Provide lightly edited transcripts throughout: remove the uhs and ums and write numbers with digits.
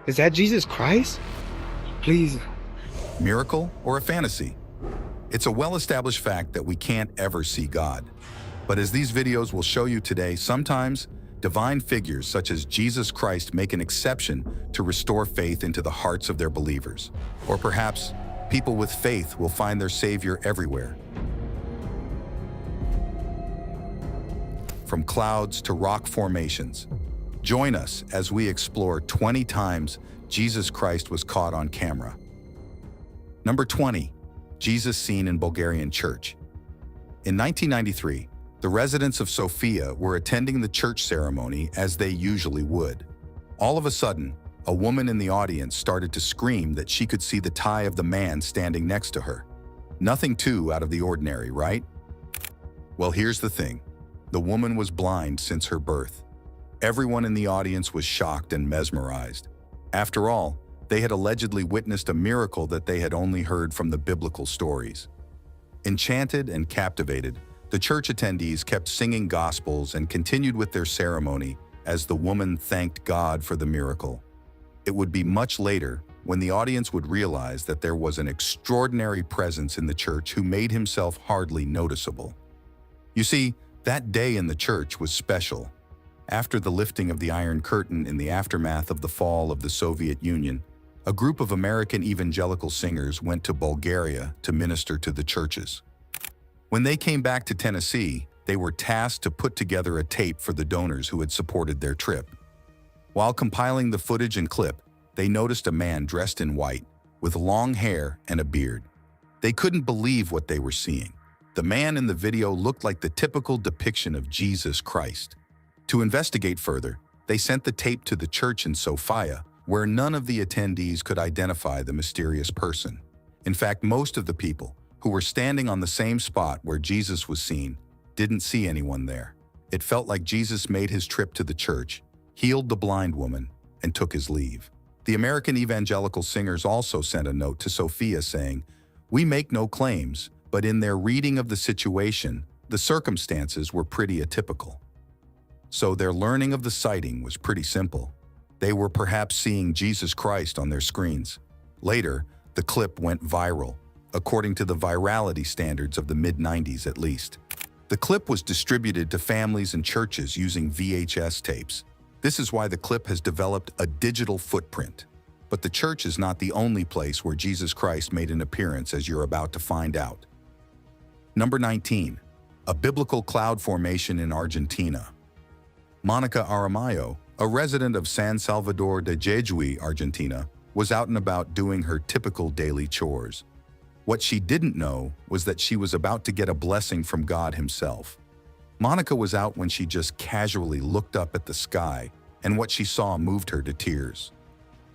Is that Jesus Christ? Please. Miracle or a fantasy? It's a well-established fact that we can't ever see God. But as these videos will show you today, sometimes divine figures such as Jesus Christ make an exception to restore faith into the hearts of their believers. Or perhaps people with faith will find their Savior everywhere. From clouds to rock formations, join us as we explore 20 times Jesus Christ was caught on camera. Number 20, Jesus seen in Bulgarian church. In 1993, the residents of Sofia were attending the church ceremony as they usually would. All of a sudden, a woman in the audience started to scream that she could see the tie of the man standing next to her. Nothing too out of the ordinary, right? Well, here's the thing. The woman was blind since her birth. Everyone in the audience was shocked and mesmerized. After all, they had allegedly witnessed a miracle that they had only heard from the biblical stories. Enchanted and captivated, the church attendees kept singing gospels and continued with their ceremony as the woman thanked God for the miracle. It would be much later when the audience would realize that there was an extraordinary presence in the church who made himself hardly noticeable. You see, that day in the church was special. After the lifting of the Iron Curtain in the aftermath of the fall of the Soviet Union, a group of American evangelical singers went to Bulgaria to minister to the churches. When they came back to Tennessee, they were tasked to put together a tape for the donors who had supported their trip. While compiling the footage and clip, they noticed a man dressed in white, with long hair and a beard. They couldn't believe what they were seeing. The man in the video looked like the typical depiction of Jesus Christ. To investigate further, they sent the tape to the church in Sofia, where none of the attendees could identify the mysterious person. In fact, most of the people, who were standing on the same spot where Jesus was seen, didn't see anyone there. It felt like Jesus made his trip to the church, healed the blind woman, and took his leave. The American evangelical singers also sent a note to Sofia saying, "We make no claims, but in their reading of the situation, the circumstances were pretty atypical." So their learning of the sighting was pretty simple. They were perhaps seeing Jesus Christ on their screens. Later, the clip went viral, according to the virality standards of the mid-90s at least. The clip was distributed to families and churches using VHS tapes. This is why the clip has developed a digital footprint. But the church is not the only place where Jesus Christ made an appearance, as you're about to find out. Number 19, a biblical cloud formation in Argentina. Monica Aramayo, a resident of San Salvador de Jujuy, Argentina, was out and about doing her typical daily chores. What she didn't know was that she was about to get a blessing from God himself. Monica was out when she just casually looked up at the sky, and what she saw moved her to tears.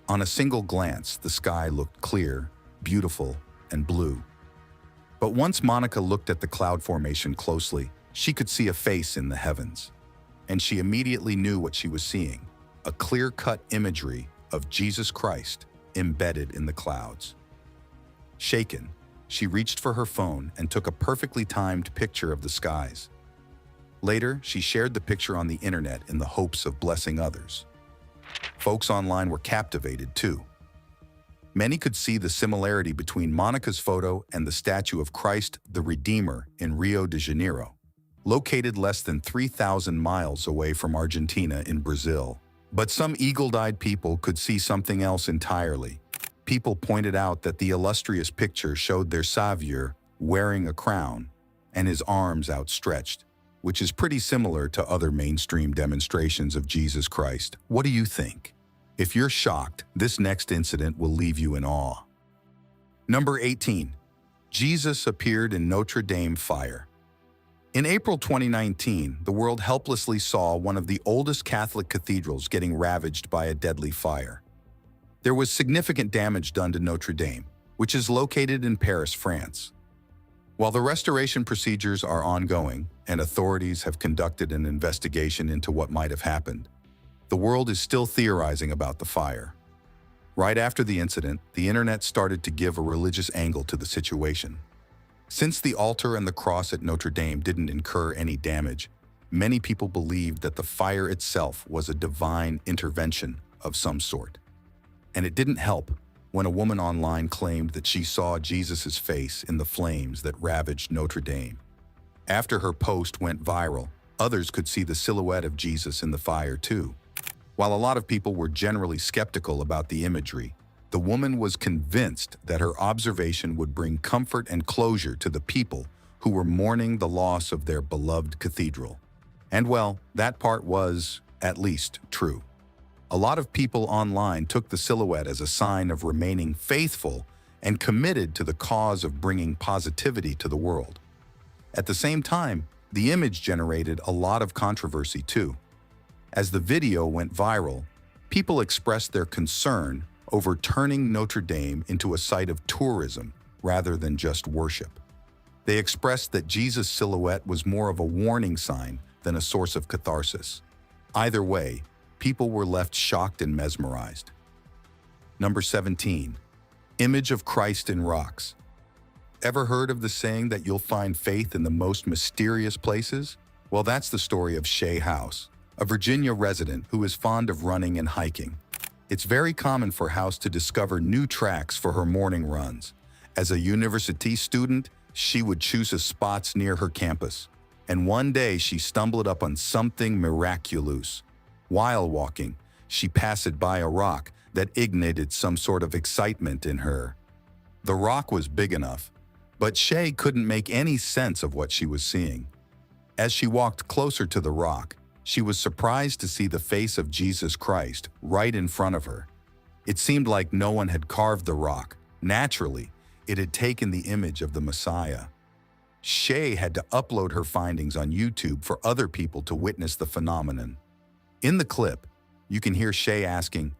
On a single glance, the sky looked clear, beautiful, and blue. But once Monica looked at the cloud formation closely, she could see a face in the heavens. And she immediately knew what she was seeing, a clear-cut imagery of Jesus Christ embedded in the clouds. Shaken, she reached for her phone and took a perfectly timed picture of the skies. Later, she shared the picture on the internet in the hopes of blessing others. Folks online were captivated too. Many could see the similarity between Monica's photo and the statue of Christ the Redeemer in Rio de Janeiro, located less than 3,000 miles away from Argentina in Brazil. But some eagle-eyed people could see something else entirely. People pointed out that the illustrious picture showed their Savior wearing a crown and his arms outstretched, which is pretty similar to other mainstream demonstrations of Jesus Christ. What do you think? If you're shocked, this next incident will leave you in awe. Number 18. Jesus appeared in Notre Dame fire. In April 2019, the world helplessly saw one of the oldest Catholic cathedrals getting ravaged by a deadly fire. There was significant damage done to Notre Dame, which is located in Paris, France. While the restoration procedures are ongoing and authorities have conducted an investigation into what might have happened, the world is still theorizing about the fire. Right after the incident, the internet started to give a religious angle to the situation. Since the altar and the cross at Notre Dame didn't incur any damage, many people believed that the fire itself was a divine intervention of some sort. And it didn't help when a woman online claimed that she saw Jesus' face in the flames that ravaged Notre Dame. After her post went viral, others could see the silhouette of Jesus in the fire too. While a lot of people were generally skeptical about the imagery, the woman was convinced that her observation would bring comfort and closure to the people who were mourning the loss of their beloved cathedral. And well, that part was, at least, true. A lot of people online took the silhouette as a sign of remaining faithful and committed to the cause of bringing positivity to the world. At the same time, the image generated a lot of controversy too. As the video went viral, people expressed their concern over turning Notre Dame into a site of tourism rather than just worship. They expressed that Jesus' silhouette was more of a warning sign than a source of catharsis. Either way, people were left shocked and mesmerized. Number 17. Image of Christ in rocks. Ever heard of the saying that you'll find faith in the most mysterious places? Well, that's the story of Shay House, a Virginia resident who is fond of running and hiking. It's very common for House to discover new tracks for her morning runs. As a university student, she would choose spots near her campus. And one day she stumbled upon something miraculous. While walking, she passed by a rock that ignited some sort of excitement in her. The rock was big enough, but Shay couldn't make any sense of what she was seeing. As she walked closer to the rock, she was surprised to see the face of Jesus Christ right in front of her. It seemed like no one had carved the rock. Naturally, it had taken the image of the Messiah. Shay had to upload her findings on YouTube for other people to witness the phenomenon. In the clip, you can hear Shay asking,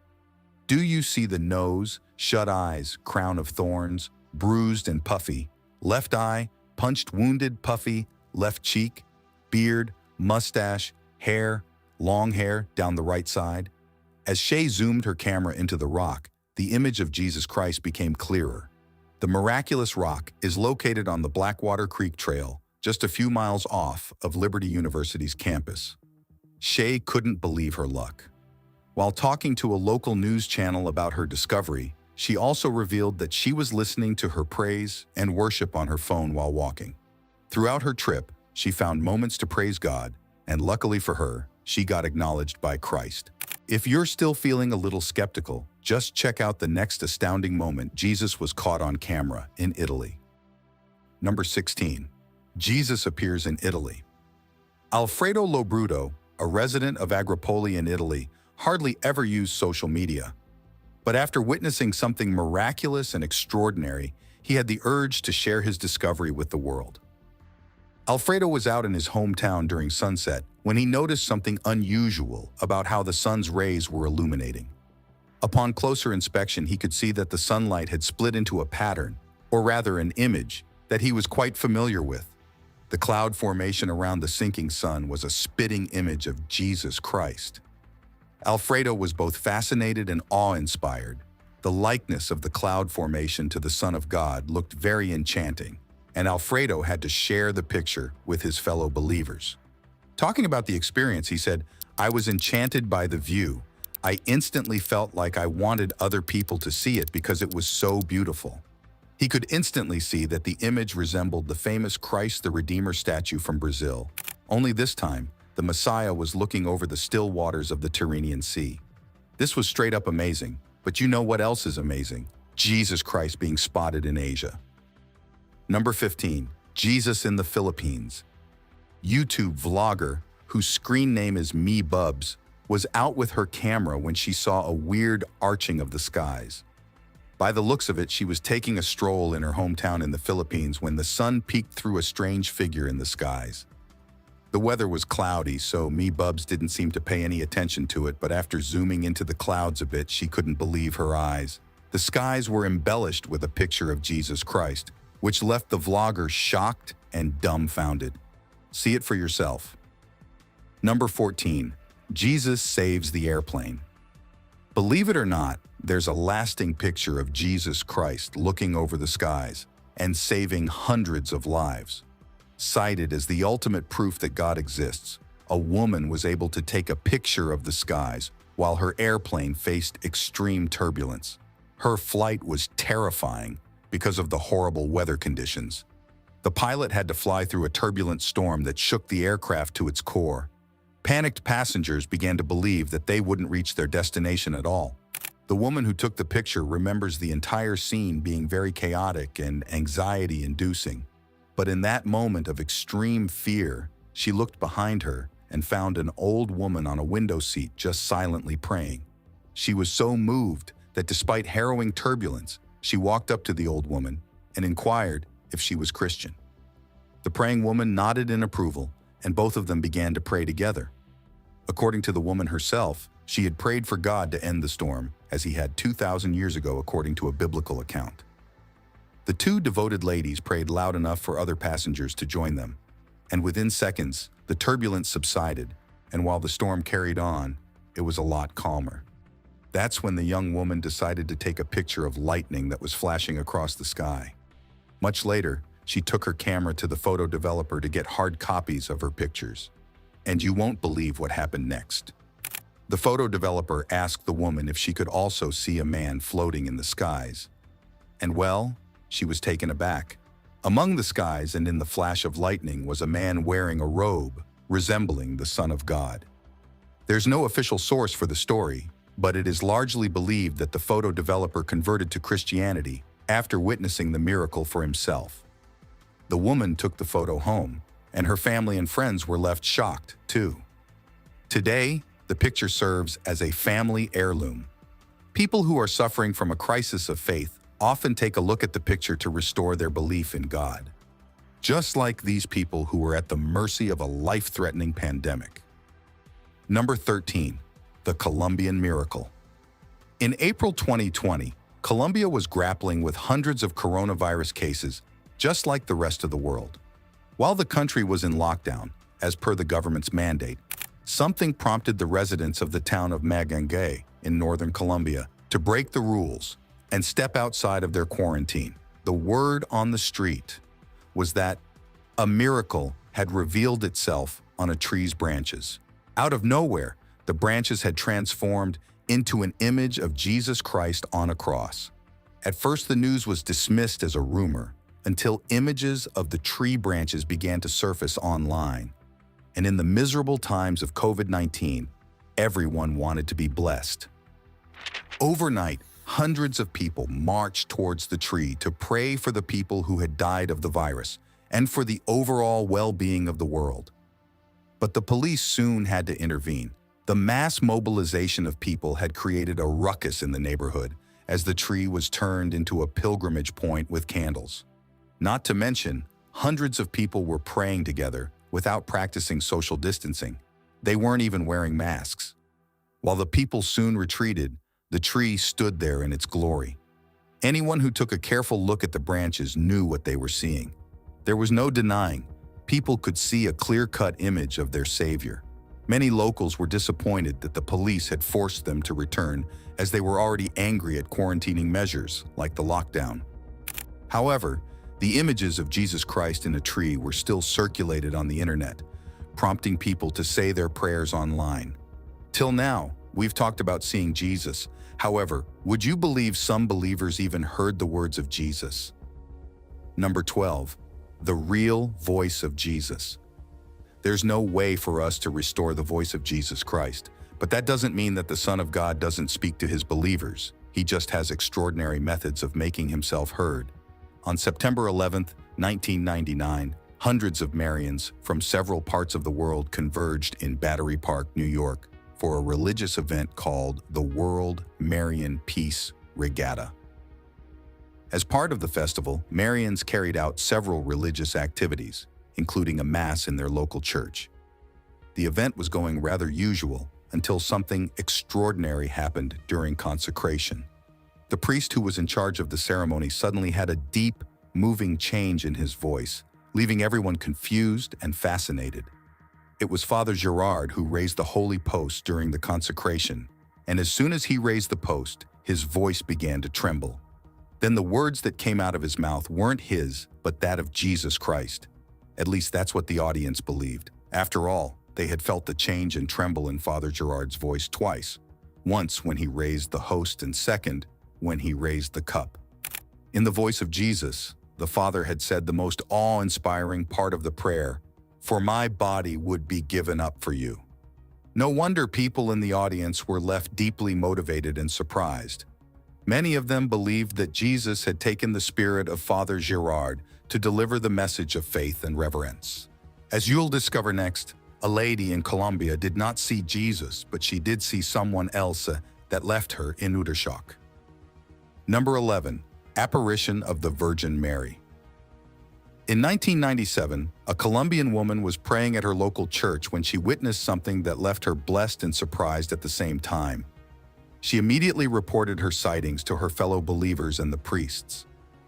"Do you see the nose, shut eyes, crown of thorns, bruised and puffy, left eye, punched, wounded, puffy, left cheek, beard, mustache, hair, long hair down the right side?" As Shay zoomed her camera into the rock, the image of Jesus Christ became clearer. The miraculous rock is located on the Blackwater Creek Trail, just a few miles off of Liberty University's campus. Shay couldn't believe her luck. While talking to a local news channel about her discovery, she also revealed that she was listening to her praise and worship on her phone while walking. Throughout her trip, she found moments to praise God, and luckily for her, she got acknowledged by Christ. If you're still feeling a little skeptical, just check out the next astounding moment Jesus was caught on camera in Italy. Number 16. Jesus appears in Italy. Alfredo Lobruto, a resident of Agripoli in Italy, hardly ever used social media. But after witnessing something miraculous and extraordinary, he had the urge to share his discovery with the world. Alfredo was out in his hometown during sunset when he noticed something unusual about how the sun's rays were illuminating. Upon closer inspection, he could see that the sunlight had split into a pattern, or rather an image, that he was quite familiar with. The cloud formation around the sinking sun was a spitting image of Jesus Christ. Alfredo was both fascinated and awe-inspired. The likeness of the cloud formation to the Son of God looked very enchanting, and Alfredo had to share the picture with his fellow believers. Talking about the experience, he said, "I was enchanted by the view. I instantly felt like I wanted other people to see it because it was so beautiful." He could instantly see that the image resembled the famous Christ the Redeemer statue from Brazil. Only this time, the Messiah was looking over the still waters of the Tyrrhenian Sea. This was straight up amazing, but you know what else is amazing? Jesus Christ being spotted in Asia. Number 15. Jesus in the Philippines. YouTube vlogger, whose screen name is Me Bubs, was out with her camera when she saw a weird arching of the skies. By the looks of it, she was taking a stroll in her hometown in the Philippines when the sun peeked through a strange figure in the skies. The weather was cloudy, so Me Bubs didn't seem to pay any attention to it, but after zooming into the clouds a bit, she couldn't believe her eyes. The skies were embellished with a picture of Jesus Christ, which left the vlogger shocked and dumbfounded. See it for yourself. Number 14. Jesus saves the airplane. Believe it or not, there's a lasting picture of Jesus Christ looking over the skies and saving hundreds of lives. Cited as the ultimate proof that God exists, a woman was able to take a picture of the skies while her airplane faced extreme turbulence. Her flight was terrifying because of the horrible weather conditions. The pilot had to fly through a turbulent storm that shook the aircraft to its core. Panicked passengers began to believe that they wouldn't reach their destination at all. The woman who took the picture remembers the entire scene being very chaotic and anxiety-inducing. But in that moment of extreme fear, she looked behind her and found an old woman on a window seat just silently praying. She was so moved that despite harrowing turbulence, she walked up to the old woman and inquired if she was Christian. The praying woman nodded in approval, and both of them began to pray together. According to the woman herself, she had prayed for God to end the storm, as he had 2,000 years ago according to a biblical account. The two devoted ladies prayed loud enough for other passengers to join them, and within seconds, the turbulence subsided, and while the storm carried on, it was a lot calmer. That's when the young woman decided to take a picture of lightning that was flashing across the sky. Much later, she took her camera to the photo developer to get hard copies of her pictures. And you won't believe what happened next. The photo developer asked the woman if she could also see a man floating in the skies. And well, she was taken aback. Among the skies and in the flash of lightning was a man wearing a robe resembling the Son of God. There's no official source for the story, but it is largely believed that the photo developer converted to Christianity after witnessing the miracle for himself. The woman took the photo home, and her family and friends were left shocked, too. Today, the picture serves as a family heirloom. People who are suffering from a crisis of faith often take a look at the picture to restore their belief in God. Just like these people who were at the mercy of a life-threatening pandemic. Number 13. The Colombian Miracle. In April 2020, Colombia was grappling with hundreds of coronavirus cases, just like the rest of the world. While the country was in lockdown, as per the government's mandate, something prompted the residents of the town of Magangay in northern Colombia to break the rules and step outside of their quarantine. The word on the street was that a miracle had revealed itself on a tree's branches. Out of nowhere, the branches had transformed into an image of Jesus Christ on a cross. At first, the news was dismissed as a rumor until images of the tree branches began to surface online. And in the miserable times of COVID-19, everyone wanted to be blessed. Overnight, hundreds of people marched towards the tree to pray for the people who had died of the virus and for the overall well-being of the world. But the police soon had to intervene. The mass mobilization of people had created a ruckus in the neighborhood as the tree was turned into a pilgrimage point with candles. Not to mention, hundreds of people were praying together without practicing social distancing. They weren't even wearing masks. While the people soon retreated, the tree stood there in its glory. Anyone who took a careful look at the branches knew what they were seeing. There was no denying. People could see a clear-cut image of their Savior. Many locals were disappointed that the police had forced them to return, as they were already angry at quarantining measures, like the lockdown. However, the images of Jesus Christ in a tree were still circulated on the internet, prompting people to say their prayers online. Till now, we've talked about seeing Jesus. However, would you believe some believers even heard the words of Jesus? Number 12. The real voice of Jesus. There's no way for us to restore the voice of Jesus Christ, but that doesn't mean that the Son of God doesn't speak to his believers. He just has extraordinary methods of making himself heard. On September 11, 1999, hundreds of Marians from several parts of the world converged in Battery Park, New York, for a religious event called the World Marian Peace Regatta. As part of the festival, Marians carried out several religious activities, including a mass in their local church. The event was going rather usual until something extraordinary happened during consecration. The priest who was in charge of the ceremony suddenly had a deep, moving change in his voice, leaving everyone confused and fascinated. It was Father Gerard who raised the holy post during the consecration, and as soon as he raised the post, his voice began to tremble. Then the words that came out of his mouth weren't his, but that of Jesus Christ. At least that's what the audience believed. After all, they had felt the change and tremble in Father Gerard's voice twice, once when he raised the host and second when he raised the cup. In the voice of Jesus, the Father had said the most awe-inspiring part of the prayer, "For my body would be given up for you." No wonder people in the audience were left deeply motivated and surprised. Many of them believed that Jesus had taken the spirit of Father Girard to deliver the message of faith and reverence. As you'll discover next, a lady in Colombia did not see Jesus, but she did see someone else that left her in utter shock. Number 11. Apparition of the Virgin Mary. In 1997, a Colombian woman was praying at her local church when she witnessed something that left her blessed and surprised at the same time. She immediately reported her sightings to her fellow believers and the priests.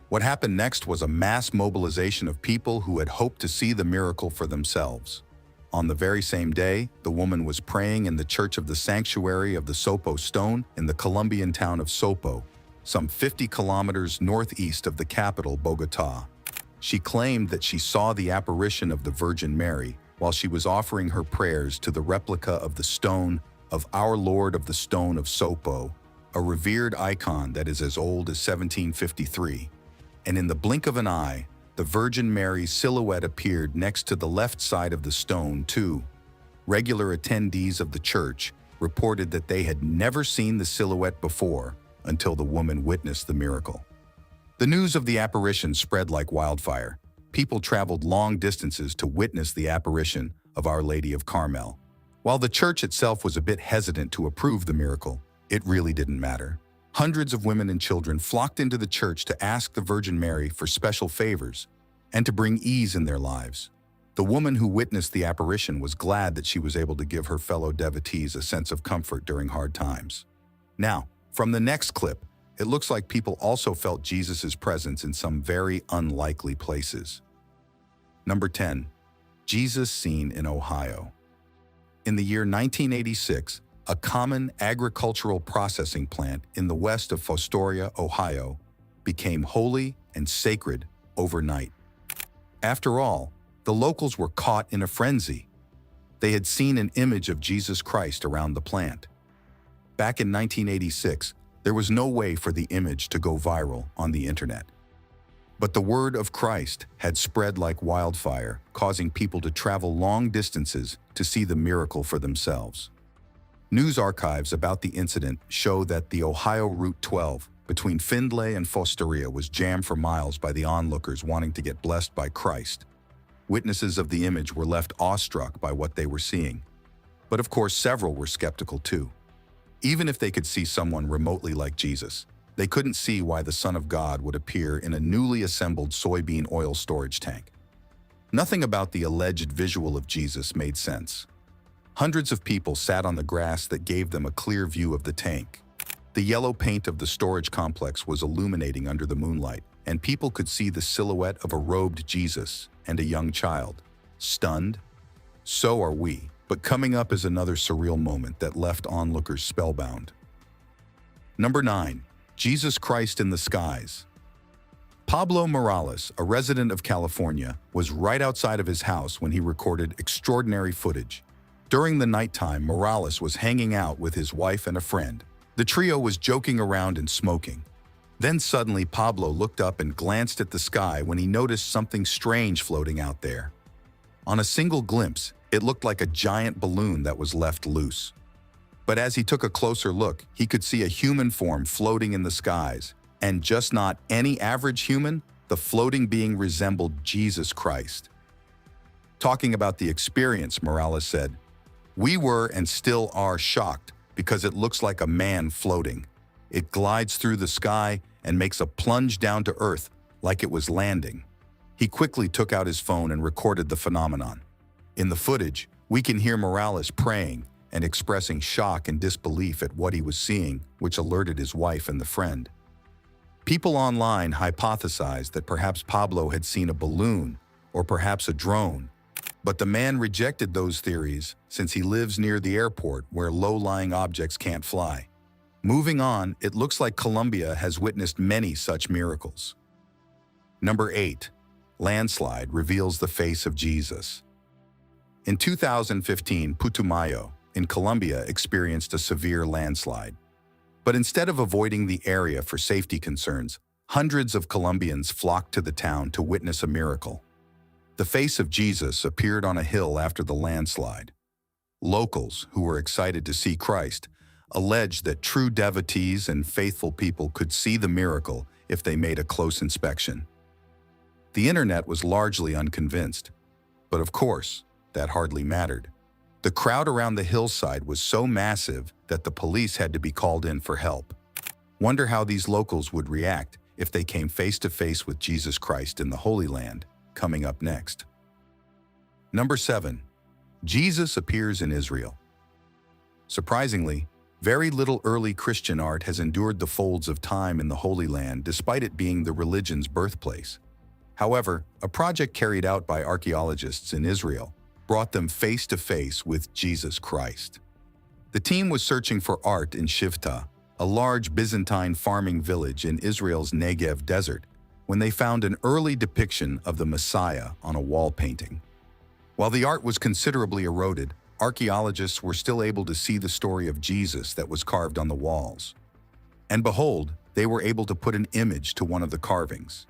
What happened next was a mass mobilization of people who had hoped to see the miracle for themselves. On the very same day, the woman was praying in the Church of the Sanctuary of the Sopo Stone in the Colombian town of Sopo, some 50 kilometers northeast of the capital, Bogotá. She claimed that she saw the apparition of the Virgin Mary while she was offering her prayers to the replica of the stone of Our Lord of the Stone of Sopo, a revered icon that is as old as 1753. And in the blink of an eye, the Virgin Mary's silhouette appeared next to the left side of the stone, too. Regular attendees of the church reported that they had never seen the silhouette before until the woman witnessed the miracle. The news of the apparition spread like wildfire. People traveled long distances to witness the apparition of Our Lady of Carmel. While the church itself was a bit hesitant to approve the miracle, it really didn't matter. Hundreds of women and children flocked into the church to ask the Virgin Mary for special favors and to bring ease in their lives. The woman who witnessed the apparition was glad that she was able to give her fellow devotees a sense of comfort during hard times. Now, from the next clip, it looks like people also felt Jesus' presence in some very unlikely places. Number 10. Jesus seen in Ohio. In the year 1986, a common agricultural processing plant in the west of Fostoria, Ohio, became holy and sacred overnight. After all, the locals were caught in a frenzy. They had seen an image of Jesus Christ around the plant. Back in 1986, there was no way for the image to go viral on the internet. But the word of Christ had spread like wildfire, causing people to travel long distances to see the miracle for themselves. News archives about the incident show that the Ohio Route 12 between Findlay and Fostoria was jammed for miles by the onlookers wanting to get blessed by Christ. Witnesses of the image were left awestruck by what they were seeing. But of course, several were skeptical too. Even if they could see someone remotely like Jesus, they couldn't see why the Son of God would appear in a newly assembled soybean oil storage tank. Nothing about the alleged visual of Jesus made sense. Hundreds of people sat on the grass that gave them a clear view of the tank. The yellow paint of the storage complex was illuminating under the moonlight, and people could see the silhouette of a robed Jesus and a young child. Stunned? So are we. But coming up is another surreal moment that left onlookers spellbound. Number 9. Jesus Christ in the skies. Pablo Morales, a resident of California, was right outside of his house when he recorded extraordinary footage. During the nighttime, Morales was hanging out with his wife and a friend. The trio was joking around and smoking. Then suddenly Pablo looked up and glanced at the sky when he noticed something strange floating out there. On a single glimpse, it looked like a giant balloon that was left loose. But as he took a closer look, he could see a human form floating in the skies, and just not any average human, the floating being resembled Jesus Christ. Talking about the experience, Morales said, "We were and still are shocked because it looks like a man floating. It glides through the sky and makes a plunge down to earth like it was landing." He quickly took out his phone and recorded the phenomenon. In the footage, we can hear Morales praying and expressing shock and disbelief at what he was seeing, which alerted his wife and the friend. People online hypothesized that perhaps Pablo had seen a balloon or perhaps a drone, but the man rejected those theories since he lives near the airport where low-lying objects can't fly. Moving on, it looks like Colombia has witnessed many such miracles. Number 8. Landslide reveals the face of Jesus. In 2015, Putumayo, in Colombia experienced a severe landslide. But instead of avoiding the area for safety concerns, hundreds of Colombians flocked to the town to witness a miracle. The face of Jesus appeared on a hill after the landslide. Locals, who were excited to see Christ, alleged that true devotees and faithful people could see the miracle if they made a close inspection. The internet was largely unconvinced, but of course, that hardly mattered. The crowd around the hillside was so massive that the police had to be called in for help. Wonder how these locals would react if they came face to face with Jesus Christ in the Holy Land, coming up next. Number 7. Jesus appears in Israel. Surprisingly, very little early Christian art has endured the folds of time in the Holy Land despite it being the religion's birthplace. However, a project carried out by archaeologists in Israel brought them face to face with Jesus Christ. The team was searching for art in Shivta, a large Byzantine farming village in Israel's Negev desert, when they found an early depiction of the Messiah on a wall painting. While the art was considerably eroded, archaeologists were still able to see the story of Jesus that was carved on the walls. And behold, they were able to put an image to one of the carvings.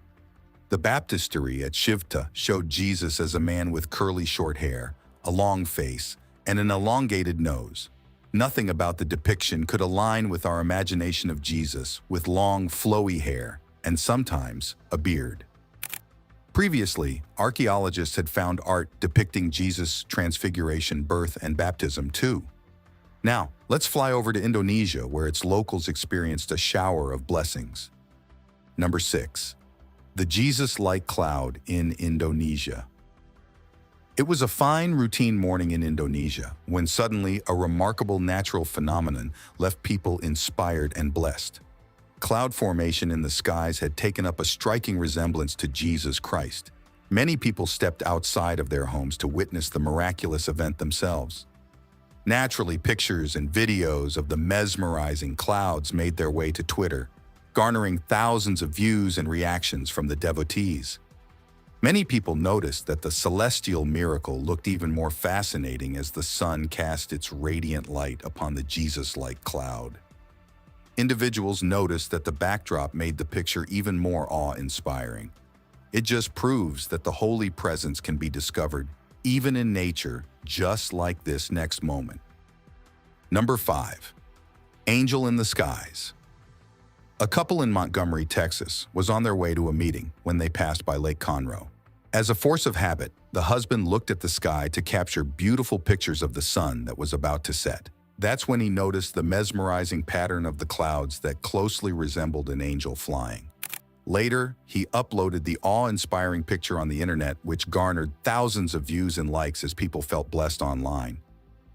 The baptistery at Shivta showed Jesus as a man with curly short hair, a long face, and an elongated nose. Nothing about the depiction could align with our imagination of Jesus with long, flowy hair and sometimes a beard. Previously, archaeologists had found art depicting Jesus' transfiguration, birth, and baptism too. Now, let's fly over to Indonesia, where its locals experienced a shower of blessings. Number 6. The Jesus-like cloud in Indonesia. It was a fine, routine morning in Indonesia when suddenly a remarkable natural phenomenon left people inspired and blessed. Cloud formation in the skies had taken up a striking resemblance to Jesus Christ. Many people stepped outside of their homes to witness the miraculous event themselves. Naturally, pictures and videos of the mesmerizing clouds made their way to Twitter, garnering thousands of views and reactions from the devotees. Many people noticed that the celestial miracle looked even more fascinating as the sun cast its radiant light upon the Jesus-like cloud. Individuals noticed that the backdrop made the picture even more awe-inspiring. It just proves that the holy presence can be discovered, even in nature, just like this next moment. Number 5. Angel in the skies. A couple in Montgomery, Texas, was on their way to a meeting when they passed by Lake Conroe. As a force of habit, the husband looked at the sky to capture beautiful pictures of the sun that was about to set. That's when he noticed the mesmerizing pattern of the clouds that closely resembled an angel flying. Later, he uploaded the awe-inspiring picture on the internet, which garnered thousands of views and likes as people felt blessed online.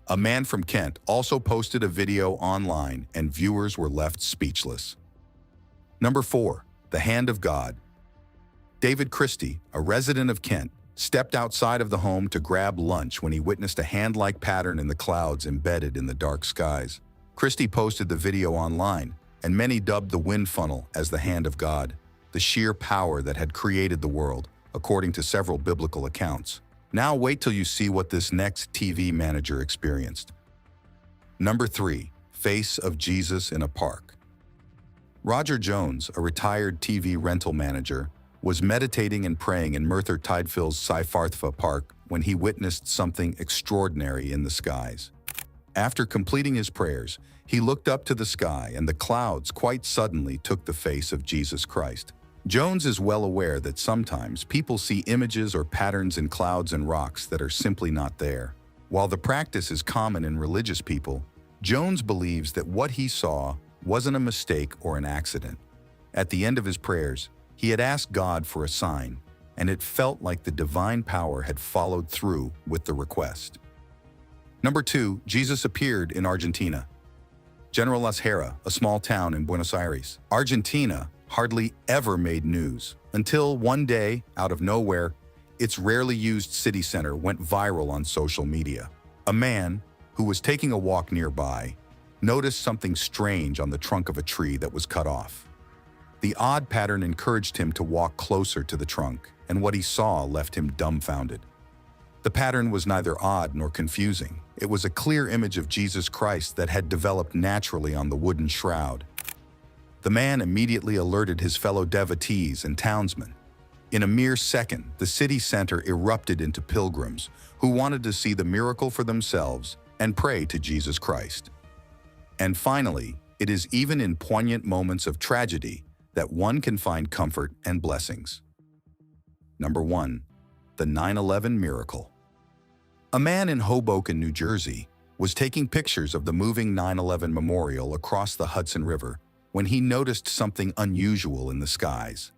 A man from Kent also posted a video online, and viewers were left speechless. Number 4. The Hand of God. David Christie, a resident of Kent, stepped outside of the home to grab lunch when he witnessed a hand-like pattern in the clouds embedded in the dark skies. Christie posted the video online, and many dubbed the wind funnel as the hand of God, the sheer power that had created the world, according to several biblical accounts. Now wait till you see what this next TV manager experienced. Number 3. Face of Jesus in a park. Roger Jones, a retired TV rental manager, was meditating and praying in Merthyr Tydfil's Cyfarthfa Park when he witnessed something extraordinary in the skies. After completing his prayers, he looked up to the sky, and the clouds quite suddenly took the face of Jesus Christ. Jones is well aware that sometimes people see images or patterns in clouds and rocks that are simply not there. While the practice is common in religious people, Jones believes that what he saw wasn't a mistake or an accident. At the end of his prayers, he had asked God for a sign, and it felt like the divine power had followed through with the request. Number 2. Jesus appeared in Argentina. General Las Heras, a small town in Buenos Aires, Argentina, hardly ever made news until one day, out of nowhere, its rarely used city center went viral on social media. A man, who was taking a walk nearby, noticed something strange on the trunk of a tree that was cut off. The odd pattern encouraged him to walk closer to the trunk, and what he saw left him dumbfounded. The pattern was neither odd nor confusing. It was a clear image of Jesus Christ that had developed naturally on the wooden shroud. The man immediately alerted his fellow devotees and townsmen. In a mere second, the city center erupted into pilgrims who wanted to see the miracle for themselves and pray to Jesus Christ. And finally, it is even in poignant moments of tragedy that one can find comfort and blessings. Number 1. The 9/11 miracle. A man in Hoboken, New Jersey, was taking pictures of the moving 9/11 memorial across the Hudson River when he noticed something unusual in the skies.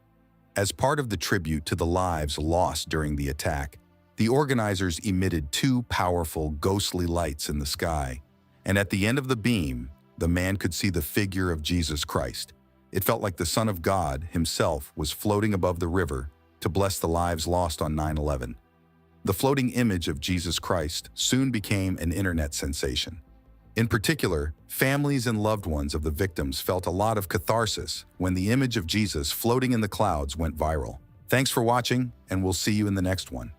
As part of the tribute to the lives lost during the attack, the organizers emitted 2 powerful, ghostly lights in the sky, and at the end of the beam, the man could see the figure of Jesus Christ. It felt like the Son of God himself was floating above the river to bless the lives lost on 9/11. The floating image of Jesus Christ soon became an internet sensation. In particular, families and loved ones of the victims felt a lot of catharsis when the image of Jesus floating in the clouds went viral. Thanks for watching, and we'll see you in the next one.